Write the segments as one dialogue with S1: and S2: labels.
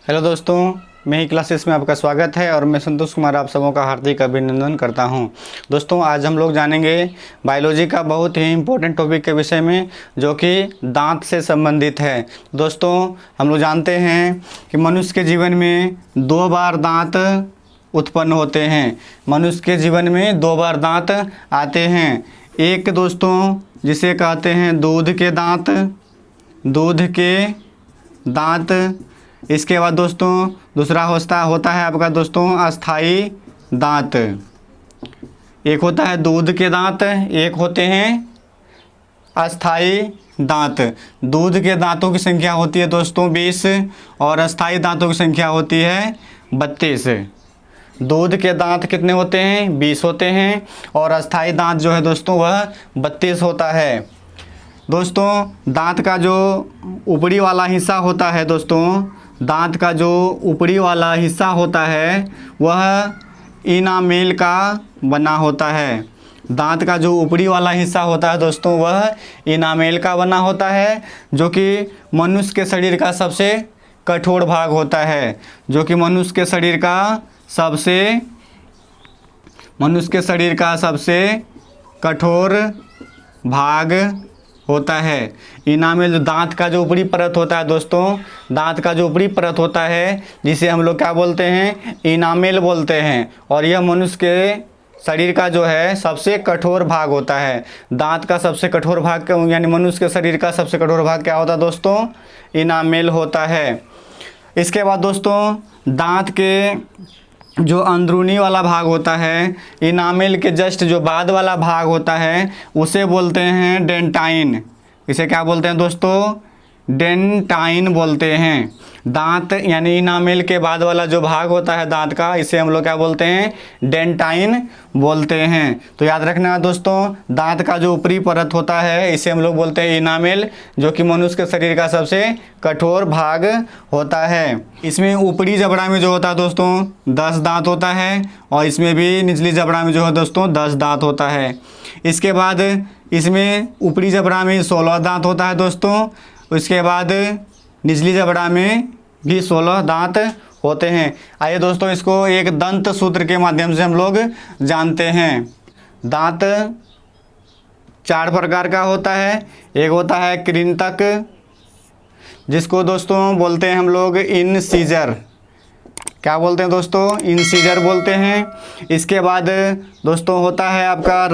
S1: Hello दोस्तों, मैं ही classes में आपका स्वागत है और मैं संतोष कुमार आप सबों का हार्दिक अभिनंदन करता हूं। दोस्तों, आज हम लोग जानेंगे बायोलॉजी का बहुत ही इम्पोर्टेंट टॉपिक के विषय में, जो कि दांत से संबंधित है। दोस्तों, हम लोग जानते हैं कि मनुष्य के जीवन में 2 बार दांत उत्पन्न होते हैं। मनुष्य के जीवन में 2 बार दांत आते हैं। एक दोस्तों जिसे कहते हैं दूध के दांत। इसके बाद दोस्तों दूसरा होता है आपका दोस्तों अस्थाई दांत। एक होता है दूध के दांत, एक होते हैं अस्थाई दांत। दूध के दांतों की संख्या होती है दोस्तों 20 और अस्थाई दांतों की संख्या होती है 32। दूध के दांत कितने होते हैं? 20 होते हैं और अस्थाई दांत जो है दोस्तों वह 32 होता है। दोस्तों, दांत का जो ऊपरी वाला हिस्सा होता है दांत का जो ऊपरी वाला हिस्सा होता है वह इनामेल का बना होता है। दांत का जो ऊपरी वाला हिस्सा होता है दोस्तों वह इनामेल का बना होता है, जो कि मनुष्य के शरीर का सबसे कठोर भाग होता है। मनुष्य के शरीर का सबसे कठोर भाग होता है। इनामेल जो दांत का जो ऊपरी परत होता है दोस्तों, दांत का जो ऊपरी परत होता है जिसे हम लोग क्या बोलते हैं? इनामेल बोलते हैं। और यह मनुष्य के शरीर का जो है सबसे कठोर भाग होता है। दांत का सबसे कठोर भाग यानी मनुष्य के शरीर का सबसे कठोर भाग क्या होता है दोस्तों? इनामेल होता है। इसके बाद दोस्तों दांत के जो अंदरूनी वाला भाग होता है, इनामेल के जस्ट जो बाद वाला भाग होता है उसे बोलते हैं डेंटाइन। इसे क्या बोलते हैं दोस्तों? डेंटाइन बोलते हैं। दांत यानी इनामेल के बाद वाला जो भाग होता है दांत का, इसे हम लोग क्या बोलते हैं? डेंटाइन बोलते हैं। तो याद रखना दोस्तों, दांत का जो ऊपरी परत होता है इसे हम लोग बोलते हैं इनामेल, जो कि मनुष्य के शरीर का सबसे कठोर भाग होता है। इसमें ऊपरी जबड़ा में जो होता है दोस्तों 10 दांत होता है और इसमें भी निचली जबड़ा में जो है दोस्तों 10 दांत होता है। इसके बाद इसमें ऊपरी जबड़ा में 16 दांत होता है दोस्तों। उसके बाद निचली जबड़ा में भी 16 दांत होते हैं। आइए दोस्तों इसको एक दंत सूत्र के माध्यम से हम लोग जानते हैं। दांत 4 प्रकार का होता है। एक होता है कृंतक, जिसको दोस्तों बोलते हैं हम लोग इनसीजर। क्या बोलते हैं दोस्तों? इनसीजर बोलते हैं। इसके बाद दोस्तों होता है आपका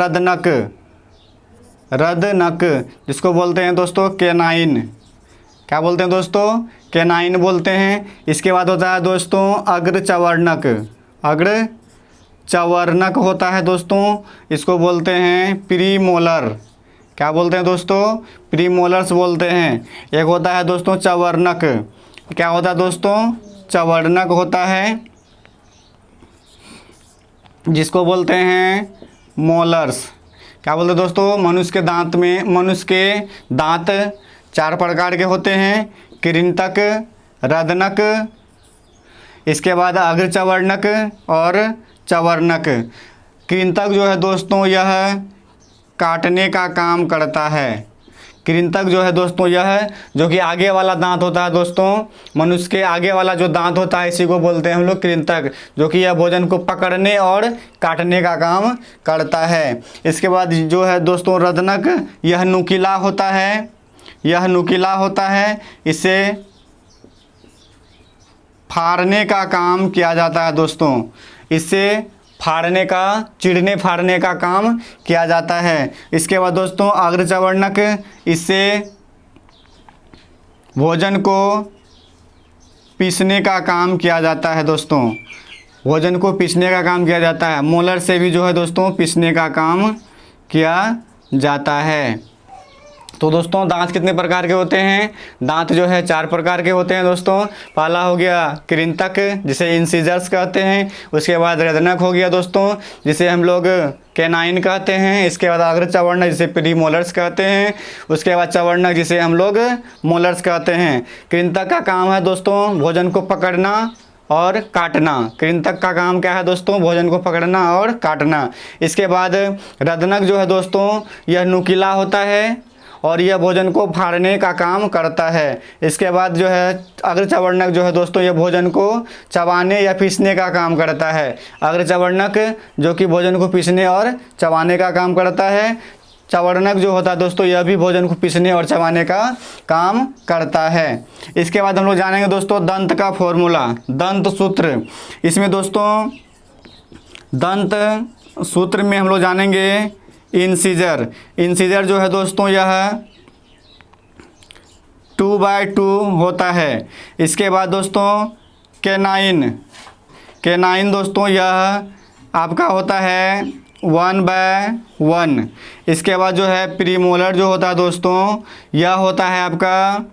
S1: रदनक, जिसको बोलते हैं दोस्तों केनाइन। क्या बोलते हैं दोस्तों? केनाइन बोलते हैं। इसके बाद होता है दोस्तों अग्रचवर्णक होता है दोस्तों, इसको बोलते हैं प्रीमोलर। क्या बोलते हैं दोस्तों? प्रीमोलर्स बोलते हैं। एक होता है दोस्तों चवर्णक। क्या होता है दोस्तों? चवर्णक होता है, जिसको बोलते हैं मोलर्स। क्या बोलते हैं दोस्तों? मनुष्य के दांत 4 प्रकार के होते हैं, कृंतक, रदनक, इसके बाद अग्रचवर्णक और चवर्णक। कृंतक जो है दोस्तों यह काटने का काम करता है। कृंतक जो है दोस्तों यह जो कि आगे वाला दांत होता है दोस्तों, मनुष्य के आगे वाला जो दांत होता है इसी को बोलते हैं हम लोग कृंतक, जो कि यह भोजन को पकड़ने और काटने का काम करता है। इसके बाद जो है दोस्तों रदनक, यह नुकीला होता है। इसे फाड़ने का काम किया जाता है दोस्तों। इससे चिड़ने फाड़ने का काम किया जाता है। इसके बाद दोस्तों अग्रचवर्णक, इससे भोजन को पीसने का काम किया जाता है दोस्तों। भोजन को पीसने का काम किया जाता है। मोलर से भी जो है दोस्तों पीसने का काम किया जाता है। तो दोस्तों दांत कितने प्रकार के होते हैं? दांत जो है 4 प्रकार के होते हैं दोस्तों। पहला हो गया कृंतक, जिसे इंसिजर्स कहते हैं। उसके बाद रदनक हो गया दोस्तों, जिसे हम लोग कैनाइन कहते हैं। इसके बाद अग्रचवर्णक, जिसे प्रीमोलर्स कहते हैं। उसके बाद चवर्णक, जिसे हम लोग मोलर्स कहते हैं। कृंतक का काम है दोस्तों भोजन को पकड़ना और काटना। कृंतक का काम क्या है दोस्तों? भोजन को पकड़ना और काटना। इसके बाद रदनक जो है दोस्तों यह नुकीला होता है और यह भोजन को फाड़ने का काम करता है। इसके बाद जो है अग्रचवर्णक जो है दोस्तों, यह भोजन को चबाने या पीसने का काम करता है। अग्रचवर्णक जो कि भोजन को पीसने और चबाने का काम करता है। चवर्णक जो होता है दोस्तों, यह भी भोजन को पीसने और चबाने का काम करता है। इसके बाद हम लोग जानेंगे दोस्तों दंत का फॉर्मूला, दंत सूत्र। इसमें दोस्तों दंत सूत्र में हम लोग जानेंगे इंसीजर। इंसीजर जो है दोस्तों, यह 2/2 होता है। इसके बाद दोस्तों कैनाइन, कैनाइन दोस्तों यह आपका होता है 1/1। इसके बाद जो है प्रीमोलर जो होता है दोस्तों, यह होता है आपका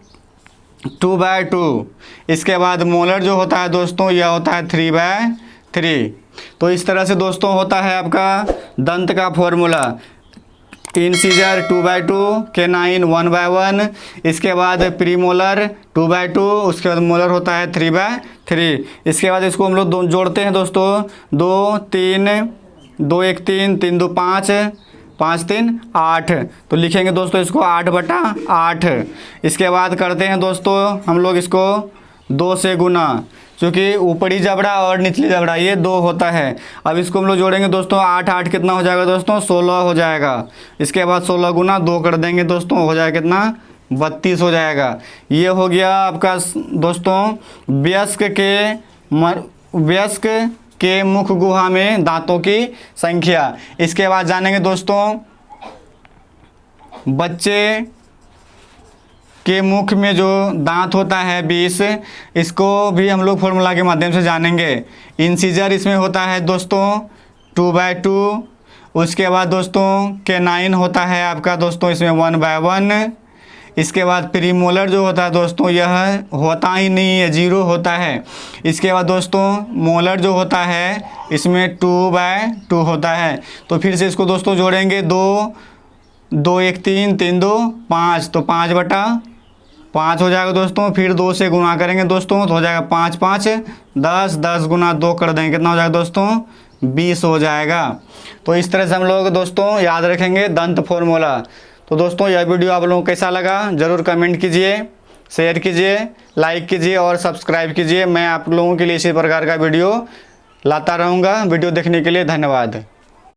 S1: 2/2। इसके बाद मोलर जो होता है दोस्तों, यह होता है 3/3। तो इस तरह से दोस्तों होता है आपका दंत का फॉर्मूला। इंसीजर 2/2, कैनाइन 1/1, इसके बाद प्रीमोलर 2/2, उसके बाद मोलर होता है 3/3। इसके बाद इसको हम लोग जोड़ते हैं दोस्तों, 2 3 2 1 3 3 2 5 5 3 8। तो लिखेंगे दोस्तों इसको 8/8। इसके बाद करते हैं दोस्तों हम लोग इसको 2 से गुना, क्योंकि ऊपरी जबड़ा और निचली जबड़ा ये 2 होता है। अब इसको हम लोग जोड़ेंगे दोस्तों, 8 8 कितना हो जाएगा दोस्तों, 16 हो जाएगा। इसके बाद 16 गुना 2 कर देंगे दोस्तों, हो जाएगा कितना, 32 हो जाएगा। ये हो गया आपका दोस्तों वयस्क के मुख गुहा में दांतों की संख्या। इसके बाद जानेंगे दोस्तों बच्चे के मुख में जो दांत होता है 20, इसको भी हम लोग फॉर्मूला के माध्यम से जानेंगे। इंसीजर इसमें होता है दोस्तों 2/2। उसके बाद दोस्तों कैनाइन होता है आपका दोस्तों इसमें 1/1। इसके बाद प्रीमोलर जो होता है दोस्तों, यह होता ही नहीं है, 0 होता है। इसके बाद दोस्तों मोलर जो होता है इसमें 2/2 होता है। तो फिर से इसको दोस्तों जोड़ेंगे, 2 2 1 3 3 2 5, तो 5/5 हो जाएगा दोस्तों। फिर 2 से गुना करेंगे दोस्तों, तो हो जाएगा 5 5 10, 10 गुना 2 कर देंगे, कितना हो जाएगा दोस्तों, 20 हो जाएगा। तो इस तरह से हम लोग दोस्तों याद रखेंगे दंत फॉर्मूला। तो दोस्तों यह वीडियो आप लोगों को कैसा लगा ज़रूर कमेंट कीजिए, शेयर कीजिए, लाइक कीजिए और सब्सक्राइब कीजिए। मैं आप लोगों के लिए इसी प्रकार का वीडियो लाता रहूँगा। वीडियो देखने के लिए धन्यवाद।